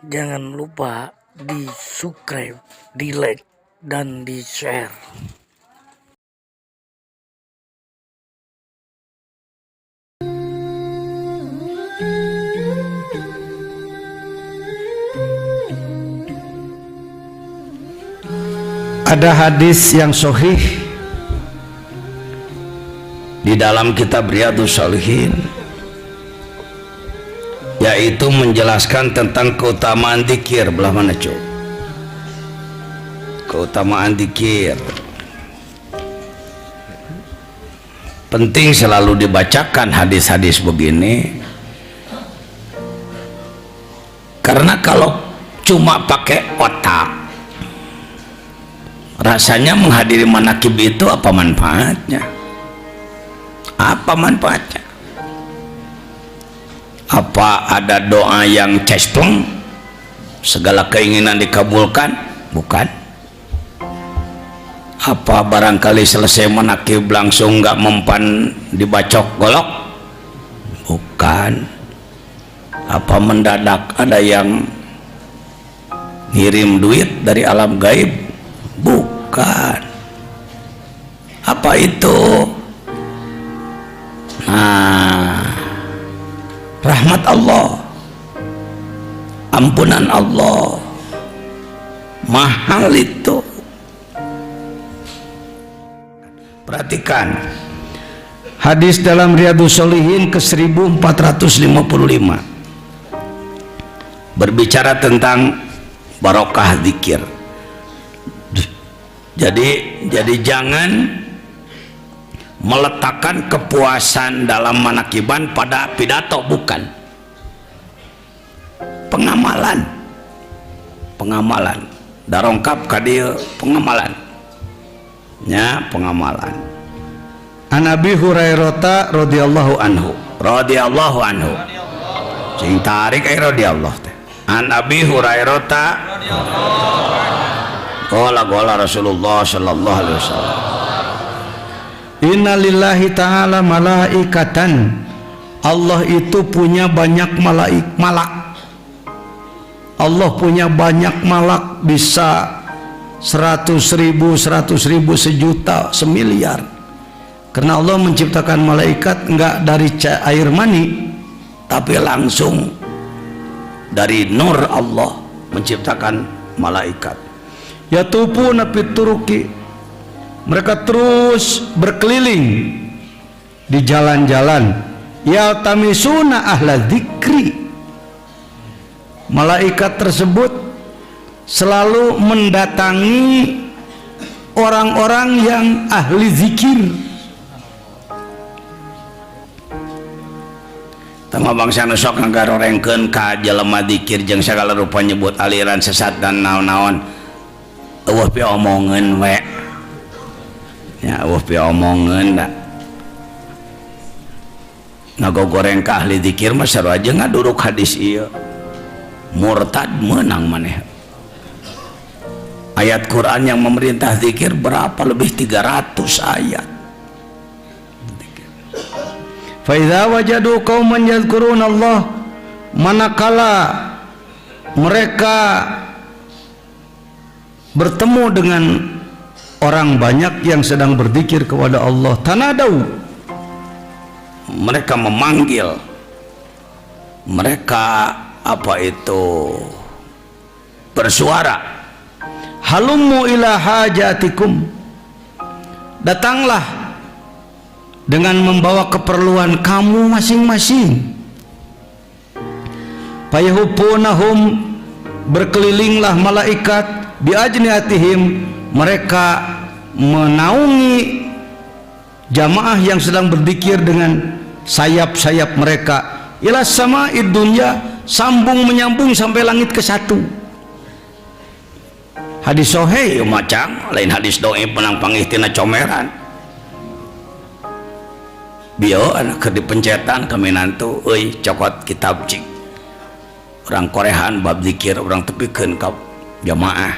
Jangan lupa di subscribe, di like, dan di share. Ada hadis yang sahih di dalam kitab Riyadhus Shalihin, yaitu menjelaskan tentang keutamaan dzikir. Belah mana cuy? Keutamaan dzikir penting selalu dibacakan hadis-hadis begini, karena kalau cuma pakai otak rasanya menghadiri manakib itu apa manfaatnya? Apa manfaatnya? Apa ada doa yang cespleng segala keinginan dikabulkan? Bukan. Apa barangkali selesai manakib langsung nggak mempan dibacok golok? Bukan. Apa mendadak ada yang ngirim duit dari alam gaib? Bukan. Apa itu? Nah, rahmat Allah, ampunan Allah, mahal itu. Perhatikan hadis dalam Riyadhus Shalihin ke 1455 berbicara tentang barokah zikir. Jadi jangan meletakkan kepuasan dalam manakiban pada pidato, bukan. Pengamalan darongkap kadir pengamalan nya, pengamalan. An Abi Hurairah radhiyallahu anhu sing tarik radhiyallahu an Abi Hurairah qala Rasulullah sallallahu alaihi wasallam, inna lillahi ta'ala malaikatan, Allah itu punya banyak malak. Allah punya banyak malak, bisa 100.000, 100.000, sejuta, semiliar. Karena Allah menciptakan malaikat enggak dari air mani, tapi langsung dari nur Allah menciptakan malaikat. Yatufuna fit turuki, mereka terus berkeliling di jalan-jalan. Yaltamisuna ahla dzikri, malaikat tersebut selalu mendatangi orang-orang yang ahli zikir. Tama bangsa nu sok ngagarorengkeun ka jelema zikir jeung sagala rupa nyebut aliran sesat dan naon-naon. Eueuh pi omongeun we. Ya, eueuh pi omongeun da. Ngagogoreng ka ahli zikir mah sarua aja ngaduruk hadis ieu. Murtad menang maneh. Ayat Quran yang memerintah zikir berapa? Lebih 300 ayat. Fa idza wajadu qauman yadhkuruna Allah, manakala mereka bertemu dengan orang banyak yang sedang berzikir kepada Allah, tanadau, mereka memanggil, mereka apa itu bersuara, halummu ila hajatikum, datanglah dengan membawa keperluan kamu masing-masing. Fayahupunahum, berkelilinglah malaikat, biajniatihim, mereka menaungi jamaah yang sedang berzikir dengan sayap-sayap mereka, ila sama'id dunya, sambung menyambung sampai langit ke-1. Hadis sahih macam lain hadis dhaif penang pangihtina comeran. Bio anak keur dipencetan ka minantu, euy cokot kitab cik urang korehan bab zikir, urang tepikeun ka jamaah.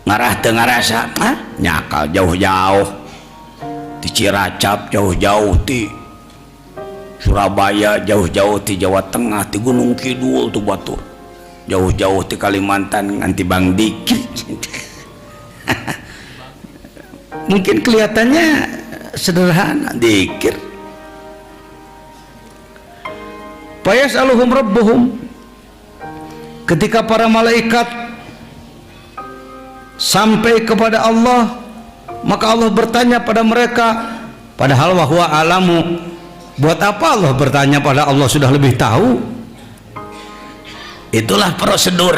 Ngarah teu ngarasa, nyakal jauh-jauh di Cilacap, jauh-jauh di Surabaya, jauh-jauh di Jawa Tengah, di Gunung Kidul tuh batur jauh-jauh di Kalimantan nganti Bang Dikir. Mungkin kelihatannya sederhana dikir. Fayasaluhum rabbuhum, ketika para malaikat sampai kepada Allah, maka Allah bertanya pada mereka, padahal wahwa alamu, buat apa Allah bertanya pada Allah sudah lebih tahu? Itulah prosedur,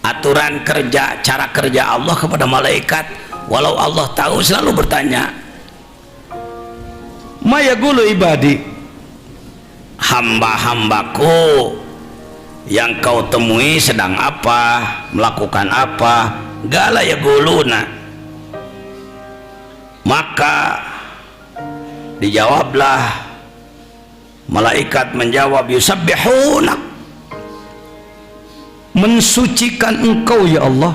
aturan kerja, cara kerja Allah kepada malaikat. Walau Allah tahu, selalu bertanya, ma yaqulu ibadi, hamba-hambaku yang kau temui sedang apa, melakukan apa? Gala yaquluna, maka dijawablah, malaikat menjawab, yusabbihunak, mensucikan engkau ya Allah,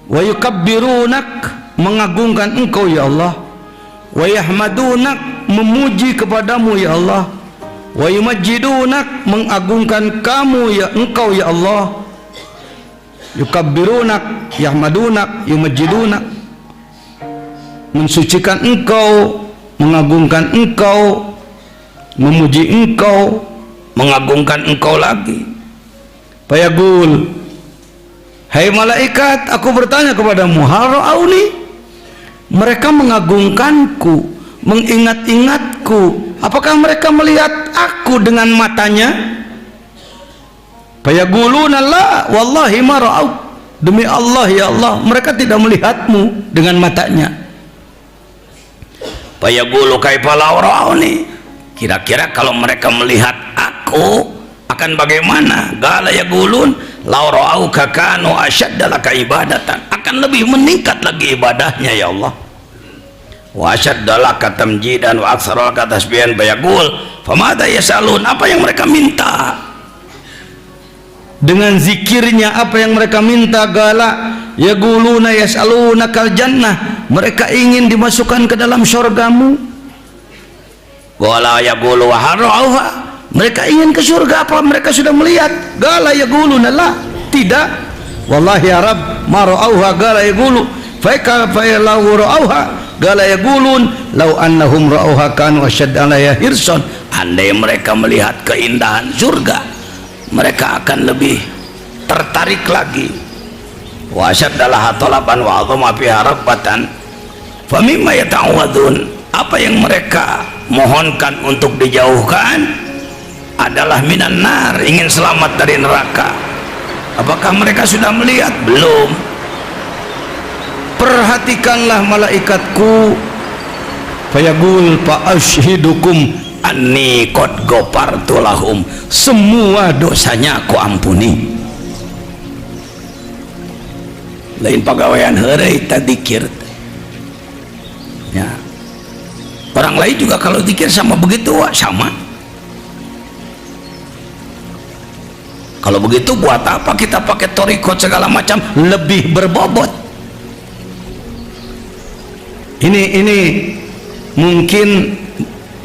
wa yukabbirunak, mengagungkan engkau ya Allah, wa yahmadunak, memuji kepadamu ya Allah, wa yumajjidunak, mengagungkan kamu ya engkau ya Allah, yukabbirunak, yahmadunak, yumajjidunak, mensucikan engkau, mengagungkan engkau, memuji engkau, mengagungkan engkau lagi. Fayaqul, hai malaikat, aku bertanya kepadamu, hal ra'auni, mereka mengagungkanku, mengingat-ingatku, apakah mereka melihat aku dengan matanya? Fayaquluna la wallahi ma ra'au, demi Allah ya Allah, mereka tidak melihatmu dengan matanya. Fayaqulu kaifa law ra'auni, kira-kira kalau mereka melihat aku akan bagaimana? Gala yaqulun law ra'auka kanu ashadda laka ibadatan, akan lebih meningkat lagi ibadahnya ya Allah, wa ashadda laka tamjidan wa aktsara laka tasbihan. Bayaqul famada yasalun, apa yang mereka minta? Dengan zikirnya apa yang mereka minta? Gala yaquluna yasalunakal jannah, mereka ingin dimasukkan ke dalam syurgamu. Wala yaqulu wa harauha, mereka ingin ke surga, apa mereka sudah melihat? Gala yaquluna la, tidak. Wallahi ya Rabb ma ra'auha, gala yaqulu fa law ra'auha, gala yaqulun law annahum ra'auha kanu ashadda alaiha hirsan, andai mereka melihat keindahan surga, mereka akan lebih tertarik lagi. Wa asyaddalah talaban wa azama fiha rabbatan famimma yata'awadun, apa yang mereka mohonkan untuk dijauhkan adalah minan nar, ingin selamat dari neraka. Apakah mereka sudah melihat? Belum. Perhatikanlah malaikatku, fayaqul fa asyhidukum anni qad ghafartu lahum, semua dosanya aku ampuni. Lain pagawean heureuy ta dzikir ya. Orang lain juga kalau dzikir sama begitu, sama. Kalau begitu buat apa kita pakai torikot segala macam, lebih berbobot. Ini mungkin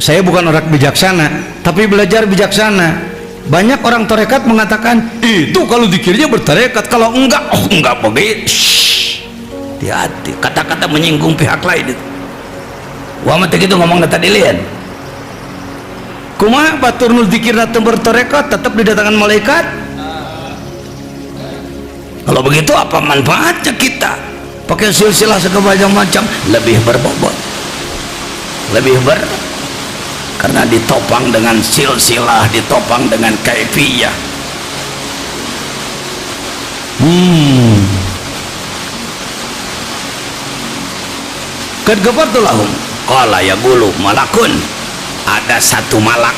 saya bukan orang bijaksana, tapi belajar bijaksana. Banyak orang tarekat mengatakan itu kalau zikirnya bertarekat, kalau enggak, oh enggak begitu. Hati-hati, kata-kata menyinggung pihak lain itu. Wah mati gitu ngomong tadi lian. Kumaha batur nu zikirna teu bertarekat tetap didatangkan malaikat? Kalau begitu apa manfaatnya kita pakai silsilah segala macam? Lebih berbobot, lebih karena ditopang dengan silsilah, ditopang dengan kaifiyah. Qad ghafartu lahum, qala yaqulu malakun, ada satu malak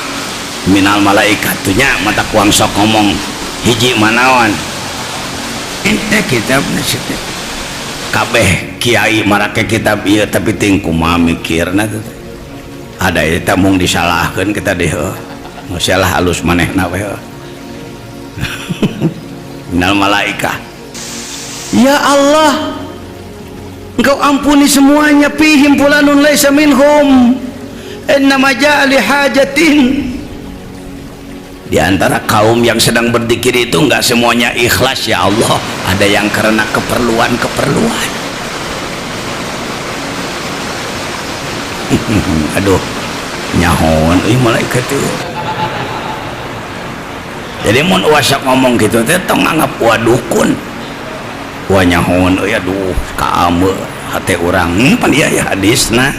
minal malaikatunya, mata kuang sok ngomong hiji manawan ente kitab nasihat kabeh kiai marake kitab ieu, tapi ting kumaha mikirna teh ada eta mung disalahkeun kita deh masalah halus manehna we minal malaikah. Ya Allah, engkau ampuni semuanya, fihim fulanun laisa minhum innama ja'a li hajatin Di antara kaum yang sedang berzikir itu enggak semuanya ikhlas ya Allah, ada yang karena keperluan. Aduh, nyahon malaikat itu. Jadi mun wasak ngomong gitu teh tong anggap dukun. Wah nyahon aduh kaameu hate urang pan ieu ya hadisna.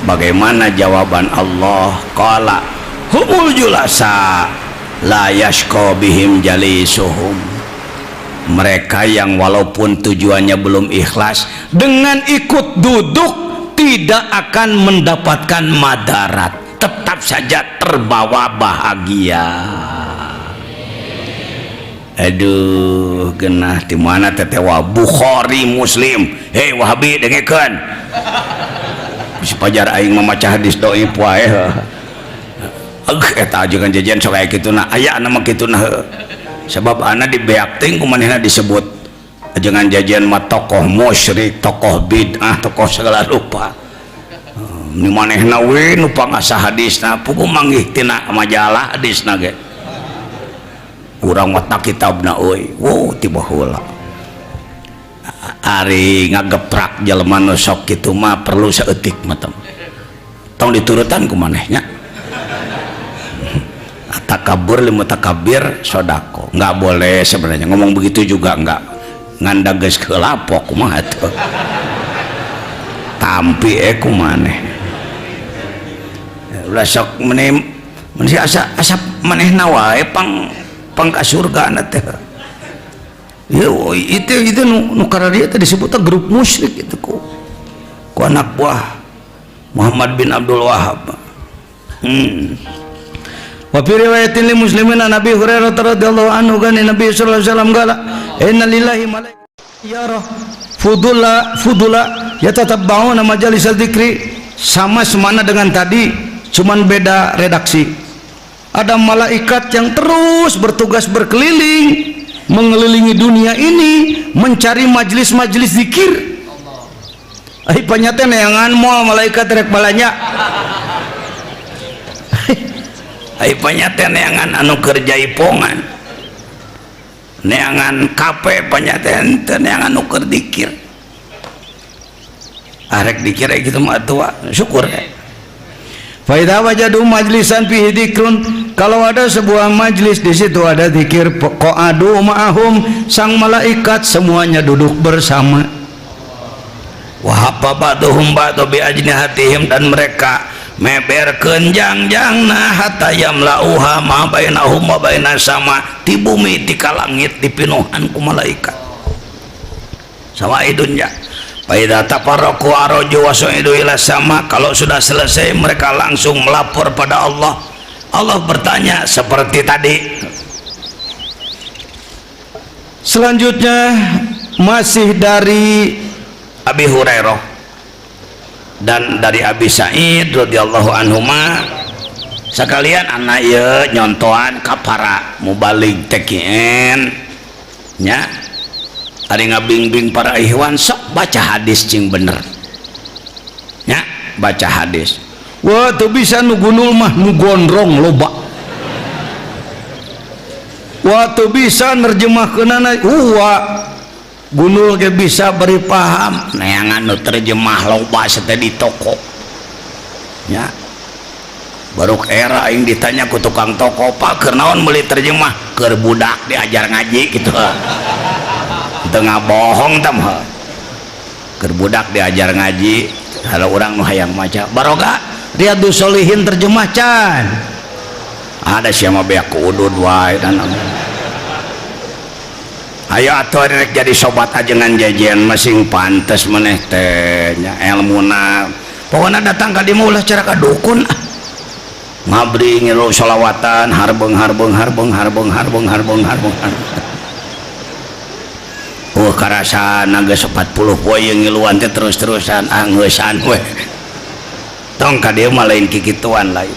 Bagaimana jawaban Allah? Qala humul julasa la yashqa bihim jalisuhum. Mereka yang walaupun tujuannya belum ikhlas, dengan ikut duduk tidak akan mendapatkan madarat, tetap saja terbawa bahagia. Aduh genah di mana tetewa Bukhari Muslim. Hei Wahabi dengekeun. Si pajar aing mamaca hadis dhaif wae. Eta aja kan jajan sok aya kituna, aya nama kituna. Sebab ana di beak teh kumanehna disebut jangan jajan mah tokoh musyrik, tokoh bid'ah, tokoh segala rupa. Ni manehna we nu pangasa hadisna puguh manggih tina majalah hadisna ge. Urang watna kitabna euy. Wow tiba heula. Ari ngageprak jelema nu sok kitu mah perlu saeutik mah tong diturutan ku manehnya. Takabur limu takabir sodako nggak boleh sebenarnya ngomong begitu juga nggak ngandages ke lapok kumaha tuh tampi kumaneh ulah sok meneh asa manehna wae pang ka surga na teh ya itu nu kararieu teh disebutna grup musyrik itu ku anak buah Muhammad bin Abdul Wahab. Wa fi riwayatin li muslimin an Nabi Hurairah radhiyallahu anhu kan Nabi sallallahu alaihi wasallam qala inna lillahi malaikatan yara fudula yatatabbauna majalis dzikri. Sama semana dengan tadi, cuman beda redaksi. Ada malaikat yang terus bertugas berkeliling mengelilingi dunia ini mencari majelis-majelis zikir. Ai panyata neangan moal malaikat rek balanya. Ai panyata neangan anu kerja ipongan. Neangan kape panyata teh neangan anu keur dikir. Arek dikir gitu mah tua, syukur. Fa idza wajadu majlisan fihi dzikrun, kalau ada sebuah majlis di situ ada zikir, qa'adu ma'ahum, sang malaikat semuanya duduk bersama. Wa hababaduhum ba'du bi ajnihatihim, dan mereka meberkeun jangjangna hatta yamlauha ma bainahum wa bainas sama, ti bumi ti ka langit dipinuhan ku malaikat. Sawaidun ya. Fa idza tafarraqu araju wa su'idu ila sama, kalau sudah selesai mereka langsung melapor pada Allah. Allah bertanya seperti tadi. Selanjutnya masih dari Abi Hurairah dan dari Abi Sa'id radhiyallahu anhuma, sekalian anak ye nyontohan ka para mubalig tekien nya ari ngabing-bing para ihwan, sok baca hadis cing bener nya, baca hadis. Wah tuh bisa nu gunul mah nu gondrong loba, wah tuh bisa nerjemahkeunana gunul ge bisa beri paham, neangan nu terjemah loba sete di toko nya. Baru era aing ditanya ku tukang toko, Pak keur naon meuli terjemah? Keur budak diajar ngaji gitu. Tengah bohong tamah. Keur budak diajar ngaji, kalau orang nu hayang maca baroga Riyadhus Shalihin terjemah can. Ada siapa beak udud wae dan ayo atuh rek jadi sobat ajengan jajan masing pantes maneh teh nya ilmuna. Pokona datang ka dieu ulah cara ka dukun ngabri ngilu sholawatan harbeng. Karasa naga 40 poe ngiluan teh terus-terusan angeusan we. Tong ka dieu mah lain kikituan lain.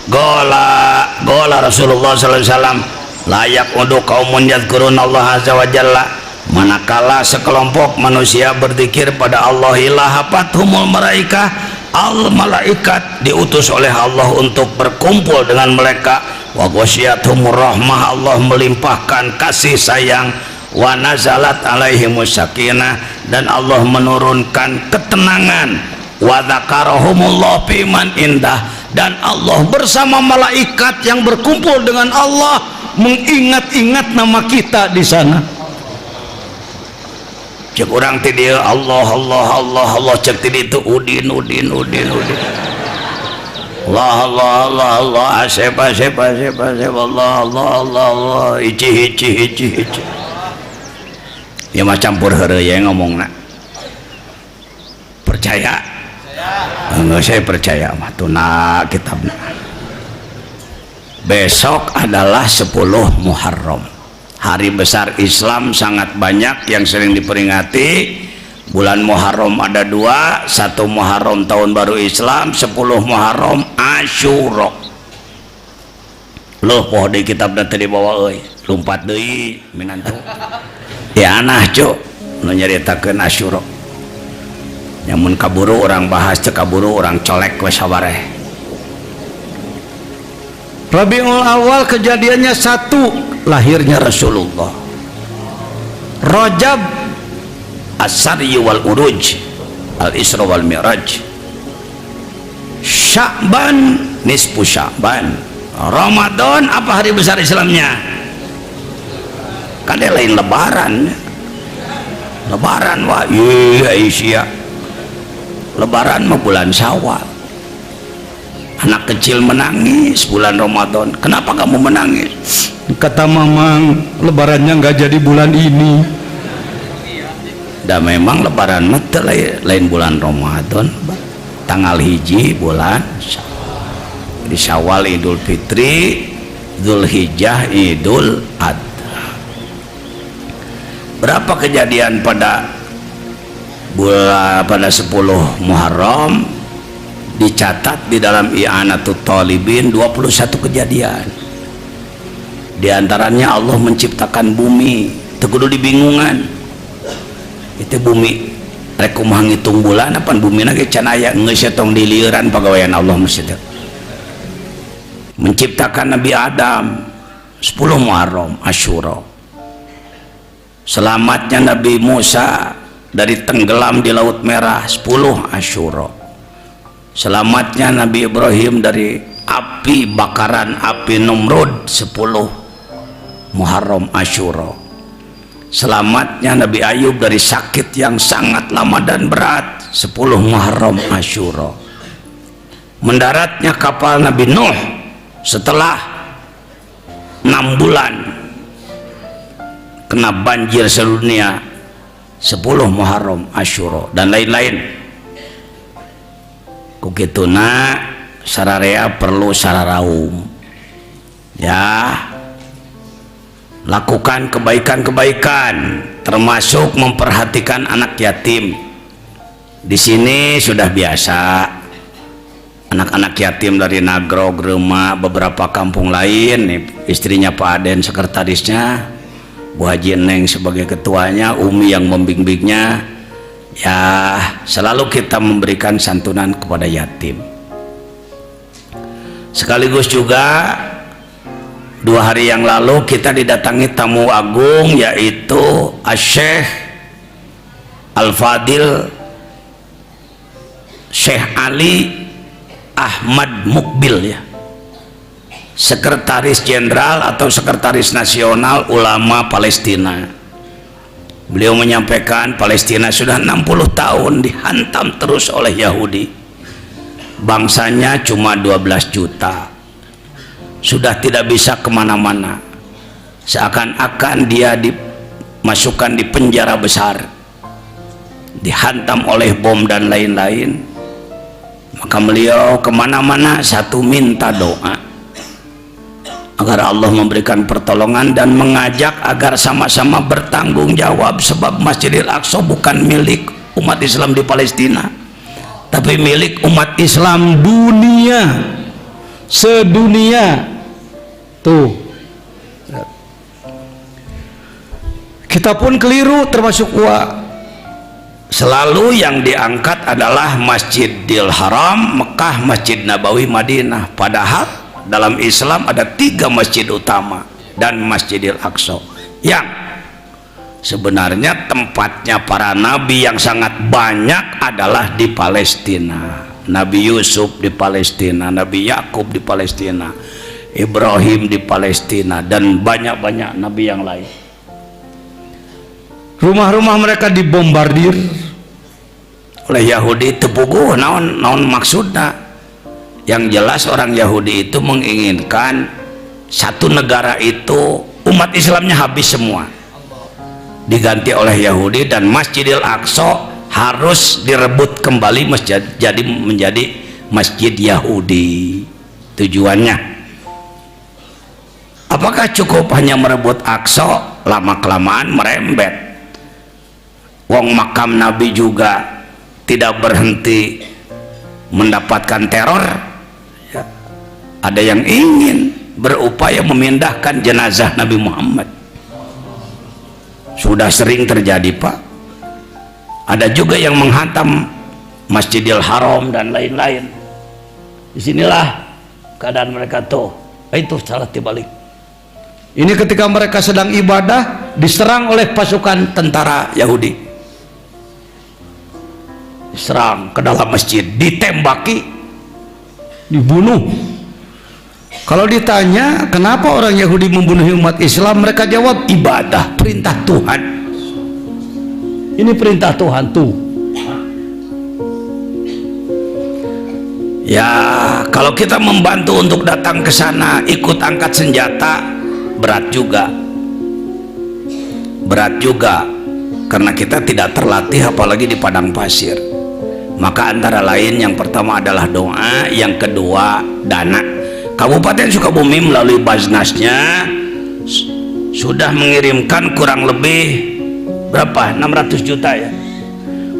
Gola Rasulullah sallallahu alaihi wasallam, layak untuk kaumun yadhkurun Allah azza wa jalla, manakala sekelompok manusia berzikir pada Allah ilahafathumul malaikah, al malaikat diutus oleh Allah untuk berkumpul dengan mereka, wa ghasyiyatuhumur rahmah, Allah melimpahkan kasih sayang, wa nazalat alaihimus sakinah, dan Allah menurunkan ketenangan, wa dzakarahumullah fiman indah, dan Allah bersama malaikat yang berkumpul dengan Allah mengingat-ingat nama kita di sana. Cek orang ti dieu Allah Allah Allah Allah, cek ti ditu udin udin udin udin Allah Allah Allah Allah asep asep asep asep Allah Allah Allah Allah ici ici ici ici ya mah campur heureuy ya ngomongna. Percaya? Enggak, saya percaya mah tuna kitabna. Besok adalah 10 Muharram, hari besar Islam, sangat banyak yang sering diperingati. Bulan Muharram ada 2, 1 Muharram tahun baru Islam, 10 Muharram Asyura. Loh poh di kitab tadi dibawa euy, lumpat deui minantu. Ya anah cuk, nu nyaritakeun Asyura. Nyamun kaburu orang bahas, cek kaburu orang colek we sabareh. Rabiul Awal kejadiannya 1, lahirnya Rasulullah. Rajab As-Sari wal Uruj, Al-Isra wal Mi'raj. Sya'ban nisfu Sya'ban. Ramadan apa hari besar Islamnya? Kan lain lebaran. Lebaran wah iya Aisyah. Lebaran mah bulan Syawal. Anak kecil menangis bulan Ramadan. Kenapa kamu menangis? Kata mamang, lebarannya nggak jadi bulan ini. Dan memang lebaran mah lain bulan Ramadan, tanggal hiji bulan Syawal. Di Syawal Idul Fitri, Dzulhijjah Idul Adha. Berapa kejadian pada 10 Muharram? Dicatat di dalam I'anatut Talibin 21 kejadian. Di antaranya Allah menciptakan bumi, teu kudu dibingungan. Itu bumi rek kumaha ngitung bulan apa bumina ge can aya geus tong dilieuran pagawean Allah mesti teu. Menciptakan Nabi Adam 10 Muharram Asyura. Selamatnya Nabi Musa dari tenggelam di Laut Merah 10 Asyura. Selamatnya Nabi Ibrahim dari api bakaran api Numrud 10 Muharram Asyura. Selamatnya Nabi Ayub dari sakit yang sangat lama dan berat 10 Muharram Asyura. Mendaratnya kapal Nabi Nuh setelah 6 bulan kena banjir sedunia 10 Muharram Asyura, dan lain-lain. Kukituna sararea perlu sararaum ya, lakukan kebaikan-kebaikan termasuk memperhatikan anak yatim. Di sini sudah biasa anak-anak yatim dari Nagrog, Rema, beberapa kampung lain nih, istrinya Pak Aden sekretarisnya, Bu Haji Neng sebagai ketuanya, Umi yang membimbingnya. Ya, selalu kita memberikan santunan kepada yatim. Sekaligus juga 2 hari yang lalu kita didatangi tamu agung, yaitu Syekh Al-Fadil Syekh Ali Ahmad Mukbil ya, Sekretaris Jenderal atau Sekretaris Nasional Ulama Palestina. Beliau menyampaikan Palestina sudah 60 tahun dihantam terus oleh Yahudi. Bangsanya cuma 12 juta. Sudah tidak bisa kemana-mana. Seakan-akan dia dimasukkan di penjara besar. Dihantam oleh bom dan lain-lain. Maka beliau kemana-mana satu minta doa agar Allah memberikan pertolongan dan mengajak agar sama-sama bertanggung jawab, sebab Masjidil Aqsa bukan milik umat Islam di Palestina, tapi milik umat Islam dunia, sedunia. Tuh, kita pun keliru termasuk selalu yang diangkat adalah Masjidil Haram, Mekah, Masjid Nabawi, Madinah. Padahal dalam Islam ada 3 masjid utama dan Masjidil Aqsa yang sebenarnya tempatnya para nabi yang sangat banyak adalah di Palestina. Nabi Yusuf di Palestina, Nabi Yakub di Palestina, Ibrahim di Palestina, dan banyak-banyak nabi yang lain. Rumah-rumah mereka dibombardir oleh Yahudi. Tepuguh naon maksudnya. Yang jelas orang Yahudi itu menginginkan satu negara itu umat Islamnya habis semua, diganti oleh Yahudi, dan Masjidil Aqsa harus direbut kembali menjadi masjid Yahudi. Tujuannya apakah cukup hanya merebut Aqsa? Lama-kelamaan merembet. Wong makam Nabi juga tidak berhenti mendapatkan teror ya. Ada yang ingin berupaya memindahkan jenazah Nabi Muhammad, sudah sering terjadi Pak. Ada juga yang menghantam Masjidil Haram dan lain-lain. Disinilah keadaan mereka tuh. Itu salah dibalik. Ini ketika mereka sedang ibadah diserang oleh pasukan tentara Yahudi, diserang ke dalam masjid, ditembaki, dibunuh. Kalau ditanya kenapa orang Yahudi membunuh umat Islam, mereka jawab ibadah, perintah Tuhan. Ini perintah Tuhan tuh. Ya, kalau kita membantu untuk datang ke sana, ikut angkat senjata, berat juga. Berat juga karena kita tidak terlatih, apalagi di padang pasir. Maka antara lain yang pertama adalah doa, yang kedua dana. Kabupaten Sukabumi melalui Basnasnya sudah mengirimkan kurang lebih berapa? 600 juta ya,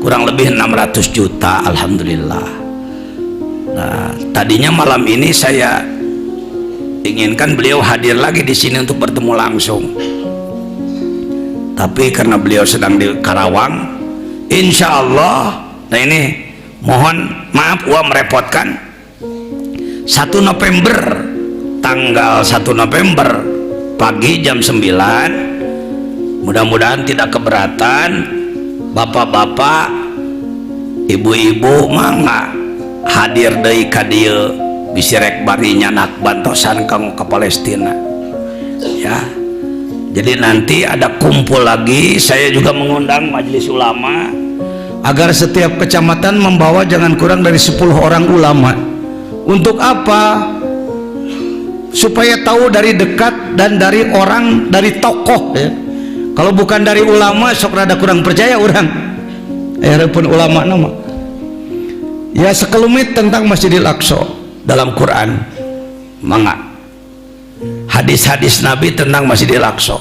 kurang lebih 600 juta, alhamdulillah. Nah, tadinya malam ini saya inginkan beliau hadir lagi di sini untuk bertemu langsung, tapi karena beliau sedang di Karawang, insya Allah. Nah ini mohon maaf merepotkan. 1 November, tanggal 1 November pagi jam 9, mudah-mudahan tidak keberatan bapak-bapak, ibu-ibu, mangga hadir deui ka dieu bisirek bari nyanak bantosan ke Palestina ya. Jadi nanti ada kumpul lagi. Saya juga mengundang majelis ulama agar setiap kecamatan membawa jangan kurang dari 10 orang ulama. Untuk apa? Supaya tahu dari dekat dan dari orang, dari tokoh ya. Kalau bukan dari ulama sok rada kurang percaya orang. Pun ulama nama ya, sekelumit tentang Masjidil Aqsa dalam Quran, mangga hadis-hadis Nabi tentang Masjidil Aqsa.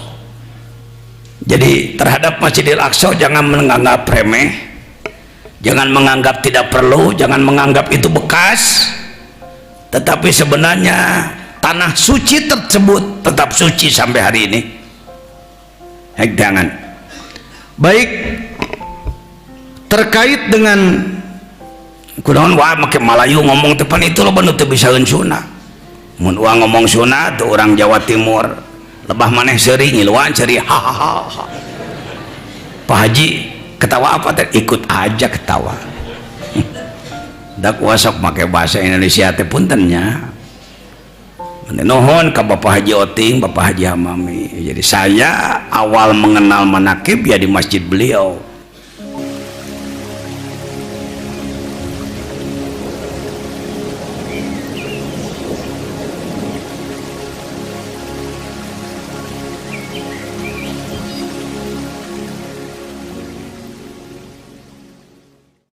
Jadi terhadap Masjidil Aqsa jangan menganggap remeh, jangan menganggap tidak perlu, jangan menganggap itu bekas. Tetapi sebenarnya tanah suci tersebut tetap suci sampai hari ini. Jangan. Baik, terkait dengan kunaon wah make Malayu ngomong tepan itu lo bener teu bisa Sunda. Mun ngomong Sunda tuh orang Jawa Timur lebah maneh seuri ngiluan seuri hahaha. Pak Haji ketawa apa teh? Ikut aja ketawa. Dak wasok make bahasa Indonesia teh puntennya. Nuhun ka Bapak Haji Oting, Bapak Haji Hamami. Jadi saya awal mengenal manakib ya di masjid beliau.